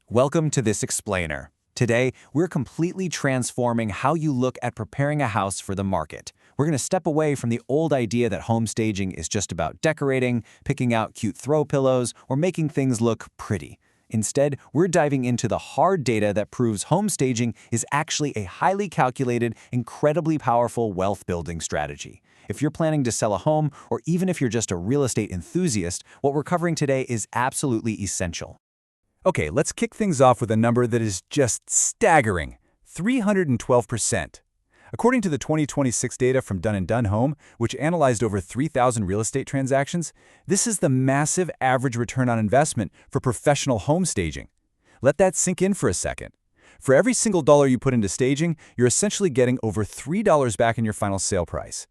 Welcome to this explainer. Today, we're completely transforming how you look at preparing a house for the market. We're going to step away from the old idea that home staging is just about decorating, picking out cute throw pillows, or making things look pretty. Instead, we're diving into the hard data that proves home staging is actually a highly calculated, incredibly powerful wealth-building strategy. If you're planning to sell a home, or even if you're just a real estate enthusiast, what we're covering today is absolutely essential. Okay, let's kick things off with a number that is just staggering, 312%. According to the 2026 data from Dun & Dun Home, which analyzed over 3,000 real estate transactions, this is the massive average return on investment for professional home staging. Let that sink in for a second. For every single dollar you put into staging, you're essentially getting over $3 back in your final sale price.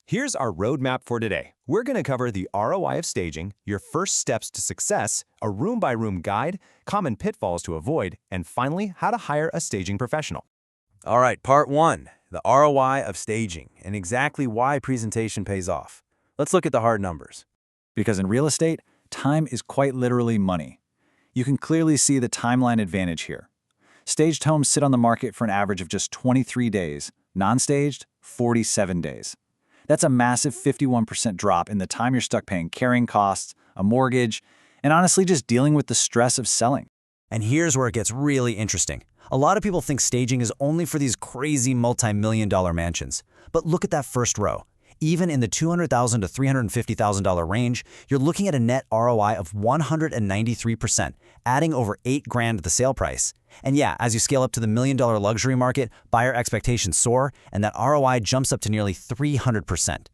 Here's our roadmap for today. We're going to cover the ROI of staging, your first steps to success, a room-by-room guide, common pitfalls to avoid, and finally, how to hire a staging professional. All right, part one, the ROI of staging and exactly why presentation pays off. Let's look at the hard numbers. Because in real estate, time is quite literally money. You can clearly see the timeline advantage here. Staged homes sit on the market for an average of just 23 days, non-staged, 47 days. That's a massive 51% drop in the time you're stuck paying carrying costs, a mortgage, and honestly just dealing with the stress of selling. And here's where it gets really interesting. A lot of people think staging is only for these crazy multi-million-dollar mansions. But look at that first row. Even in the $200,000 to $350,000 range, you're looking at a net ROI of 193%, adding over $8,000 to the sale price. And yeah, as you scale up to the million-dollar luxury market, buyer expectations soar, and that ROI jumps up to nearly 300%.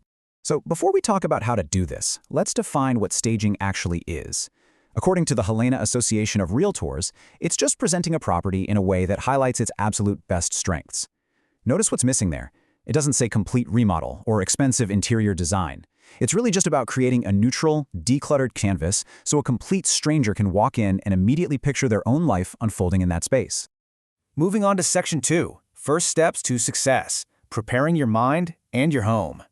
So before we talk about how to do this, let's define what staging actually is. According to the Helena Association of Realtors, it's just presenting a property in a way that highlights its absolute best strengths. Notice what's missing there. It doesn't say complete remodel or expensive interior design. It's really just about creating a neutral, decluttered canvas so a complete stranger can walk in and immediately picture their own life unfolding in that space. Moving on to Section 2, First Steps to Success, Preparing Your Mind and Your Home.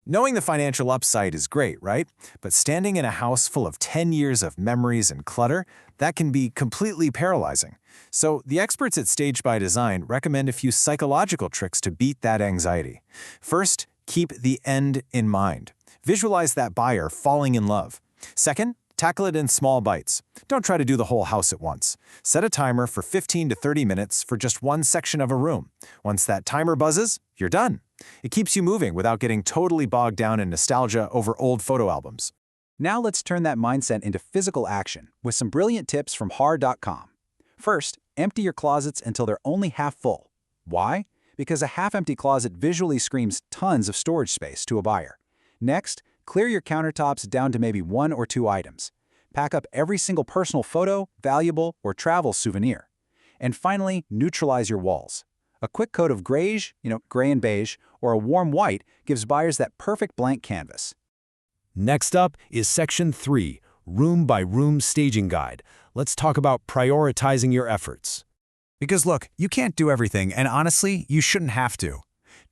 Knowing the financial upside is great, right? But standing in a house full of 10 years of memories and clutter, that can be completely paralyzing. So the experts at Stage by Design recommend a few psychological tricks to beat that anxiety. First, keep the end in mind. Visualize that buyer falling in love. Second, tackle it in small bites. Don't try to do the whole house at once. Set a timer for 15 to 30 minutes for just one section of a room. Once that timer buzzes, you're done. It keeps you moving without getting totally bogged down in nostalgia over old photo albums. Now let's turn that mindset into physical action with some brilliant tips from har.com. First, empty your closets until they're only half full. Why? Because a half-empty closet visually screams tons of storage space to a buyer. Next, clear your countertops down to maybe 1 or 2 items. Pack up every single personal photo, valuable, or travel souvenir. And finally, neutralize your walls. A quick coat of grayish, gray and beige, or a warm white gives buyers that perfect blank canvas. Next up is Section 3, Room by Room Staging Guide. Let's talk about prioritizing your efforts. Because look, you can't do everything, and honestly, you shouldn't have to.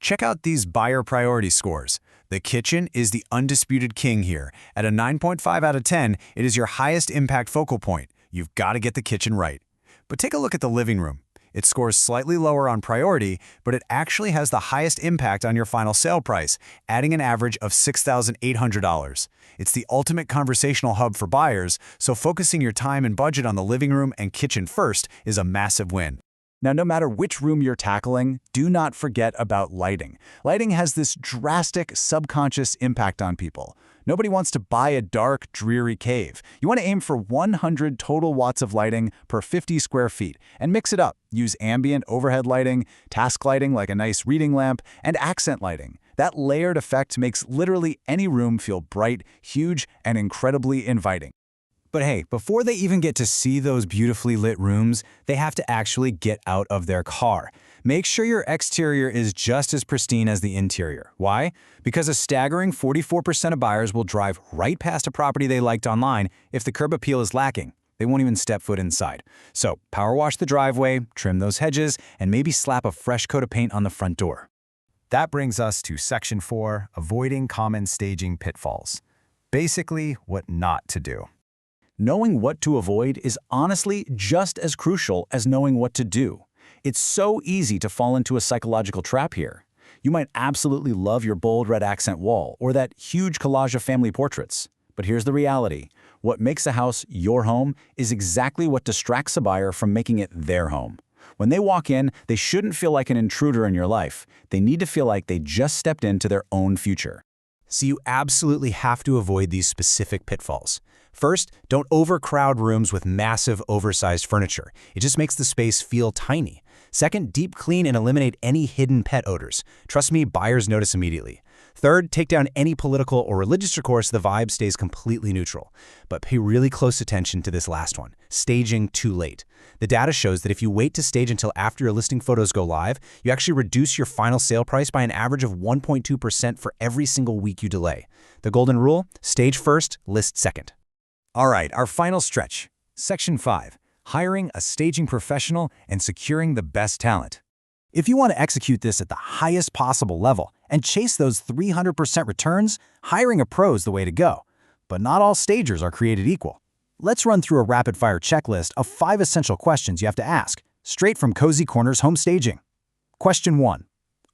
Check out these buyer priority scores. The kitchen is the undisputed king here. At a 9.5 out of 10, it is your highest impact focal point. You've got to get the kitchen right. But take a look at the living room. It scores slightly lower on priority, but it actually has the highest impact on your final sale price, adding an average of $6,800. It's the ultimate conversational hub for buyers, so focusing your time and budget on the living room and kitchen first is a massive win. Now, no matter which room you're tackling, do not forget about lighting. Lighting has this drastic subconscious impact on people. Nobody wants to buy a dark, dreary cave. You want to aim for 100 total watts of lighting per 50 square feet and mix it up. Use ambient overhead lighting, task lighting like a nice reading lamp, and accent lighting. That layered effect makes literally any room feel bright, huge, and incredibly inviting. But hey, before they even get to see those beautifully lit rooms, they have to actually get out of their car. Make sure your exterior is just as pristine as the interior. Why? Because a staggering 44% of buyers will drive right past a property they liked online if the curb appeal is lacking. They won't even step foot inside. So power wash the driveway, trim those hedges, and maybe slap a fresh coat of paint on the front door. That brings us to Section 4, Avoiding Common Staging Pitfalls. Basically, what not to do. Knowing what to avoid is honestly just as crucial as knowing what to do. It's so easy to fall into a psychological trap here. You might absolutely love your bold red accent wall or that huge collage of family portraits. But here's the reality. What makes a house your home is exactly what distracts a buyer from making it their home. When they walk in, they shouldn't feel like an intruder in your life. They need to feel like they just stepped into their own future. So you absolutely have to avoid these specific pitfalls. First, don't overcrowd rooms with massive, oversized furniture. It just makes the space feel tiny. Second, deep clean and eliminate any hidden pet odors. Trust me, buyers notice immediately. Third, take down any political or religious decor so the vibe stays completely neutral. But pay really close attention to this last one, staging too late. The data shows that if you wait to stage until after your listing photos go live, you actually reduce your final sale price by an average of 1.2% for every single week you delay. The golden rule, stage first, list second. All right, our final stretch. Section 5, hiring a staging professional and securing the best talent. If you want to execute this at the highest possible level and chase those 300% returns, hiring a pro is the way to go. But not all stagers are created equal. Let's run through a rapid-fire checklist of 5 essential questions you have to ask, straight from Cozy Corner's Home Staging. Question 1.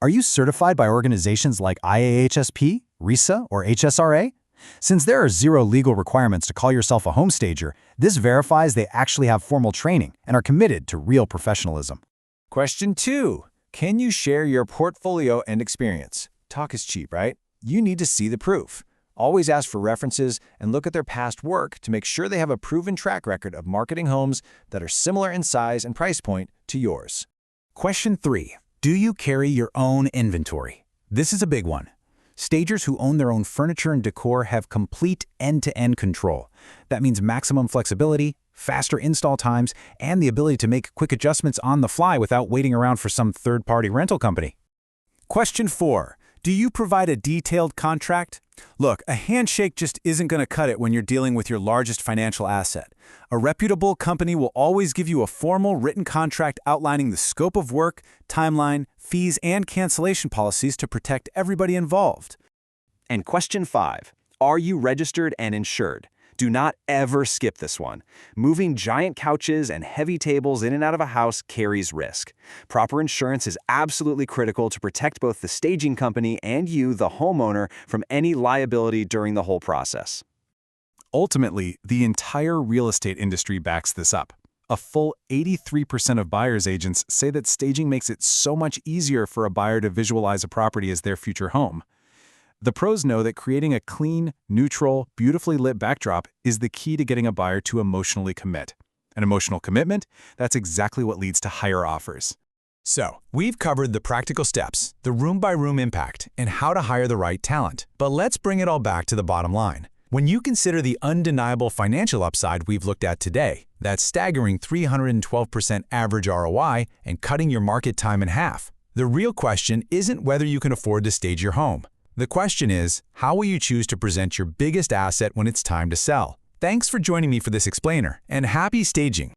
Are you certified by organizations like IAHSP, RISA, or HSRA? Since there are 0 legal requirements to call yourself a home stager, this verifies they actually have formal training and are committed to real professionalism. Question 2. Can you share your portfolio and experience? Talk is cheap, right? You need to see the proof. Always ask for references and look at their past work to make sure they have a proven track record of marketing homes that are similar in size and price point to yours. Question 3. Do you carry your own inventory? This is a big one. Stagers who own their own furniture and decor have complete end-to-end control. That means maximum flexibility, faster install times, and the ability to make quick adjustments on the fly without waiting around for some third-party rental company. Question 4. Do you provide a detailed contract? Look, a handshake just isn't going to cut it when you're dealing with your largest financial asset. A reputable company will always give you a formal written contract outlining the scope of work, timeline, fees, and cancellation policies to protect everybody involved. And question 5, are you registered and insured? Do not ever skip this one. Moving giant couches and heavy tables in and out of a house carries risk. Proper insurance is absolutely critical to protect both the staging company and you, the homeowner, from any liability during the whole process. Ultimately, the entire real estate industry backs this up. A full 83% of buyer's agents say that staging makes it so much easier for a buyer to visualize a property as their future home. The pros know that creating a clean, neutral, beautifully lit backdrop is the key to getting a buyer to emotionally commit. An emotional commitment, that's exactly what leads to higher offers. So, we've covered the practical steps, the room-by-room impact, and how to hire the right talent. But let's bring it all back to the bottom line. When you consider the undeniable financial upside we've looked at today, that staggering 312% average ROI and cutting your market time in half, the real question isn't whether you can afford to stage your home. The question is, how will you choose to present your biggest asset when it's time to sell? Thanks for joining me for this explainer, and happy staging!